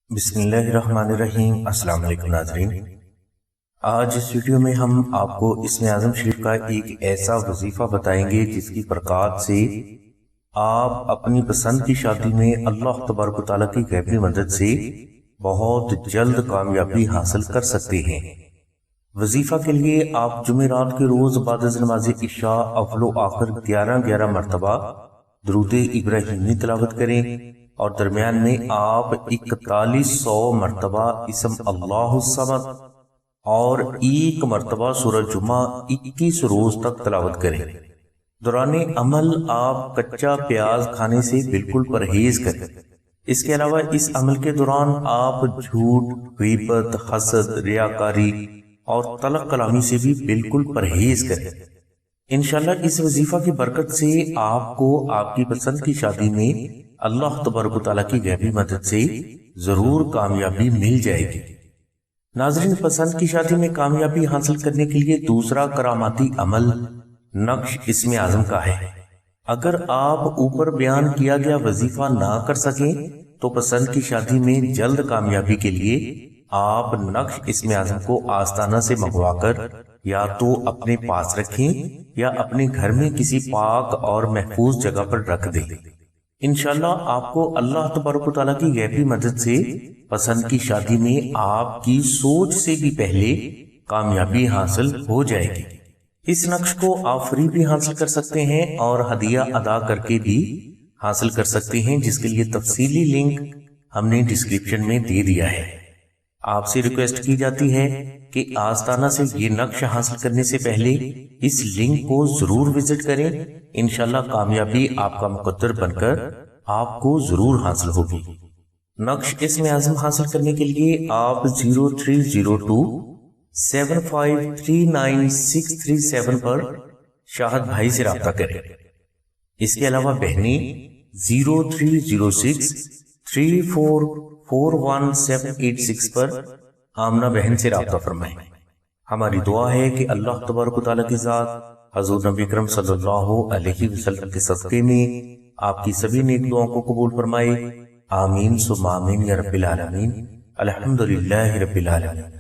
बिस्मिल्लाहिर्रहमानिर्रहीम। अस्सलाम वालेकुम नाज़रीन। आज इस वीडियो में हम आपको इस्म आज़म शरीफ का एक ऐसा वजीफा बताएंगे जिसकी बरकत से आप अपनी पसंद की शादी में अल्लाह तबारक व तआला की गैबी मदद से बहुत जल्द कामयाबी हासिल कर सकते हैं। वजीफा के लिए आप जुमेरात के रोज बाद नमाज इशा अव्वल आखिर 11 मरतबा दुरूद इब्राहिमी तिलावत करें और दरमियान में आप 4100 मरतबा इसम अल्लाहु समद और 1 मरतबा सूरह जुमा 21 रोज तक तिलावत करें। दौराने अमल आप कच्चा प्याज खाने से बिल्कुल परहेज करें। इसके अलावा इस अमल के दौरान आप झूठ, गीबत, हसद, रियाकारी और तलक कलामी से भी बिल्कुल परहेज करें। इंशाल्लाह इस वजीफा की बरकत से आपको आपकी पसंद की शादी में अल्लाह तबारक व तआला की गैबी मदद से जरूर कामयाबी मिल जाएगी। नाज़रीन, पसंद की शादी में कामयाबी हासिल करने के लिए दूसरा करामाती अमल नक्श इस्म आज़म का है। अगर आप ऊपर बयान किया गया वजीफा ना कर सकें तो पसंद की शादी में जल्द कामयाबी के लिए आप नक्श इस्म आज़म को आस्ताना से मंगवाकर या तो अपने पास रखें या अपने घर में किसी पाक और महफूज जगह पर रख दें। इंशाल्लाह आपको अल्लाह तबारक व तआला की गैबी मदद से पसंद की शादी में आपकी सोच से भी पहले कामयाबी हासिल हो जाएगी। इस नक्श को आप फ्री भी हासिल कर सकते हैं और हदिया अदा करके भी हासिल कर सकते हैं, जिसके लिए तफसीली लिंक हमने डिस्क्रिप्शन में दे दिया है। आपसे रिक्वेस्ट की जाती है कि आस्ताना से ये नक्श हासिल करने से पहले इस लिंक को जरूर विजिट करें। इंशाल्लाह कामयाबी आपका मुकद्दर बनकर आपको जरूर हासिल होगी। नक्श इस्म आज़म हासिल करने के लिए आप 0302 7539 पर शाहद भाई से राब्ता करें। इसके अलावा बहनें 0306 3441 पर आमना बहन से राब्ता फरमाएं। हमारी दुआ है कि अल्लाह तबारक व तआला की ज़ात हज़रत नबी अकरम सल्लल्लाहु अलैहि वसल्लम के सदक़े में आपकी सभी नेक दुआओं को कबूल फरमाए। आमीन सुम्मा आमीन या रब्बिल आलमीन। अल्हम्दुलिल्लाहि रब्बिल आलमीन।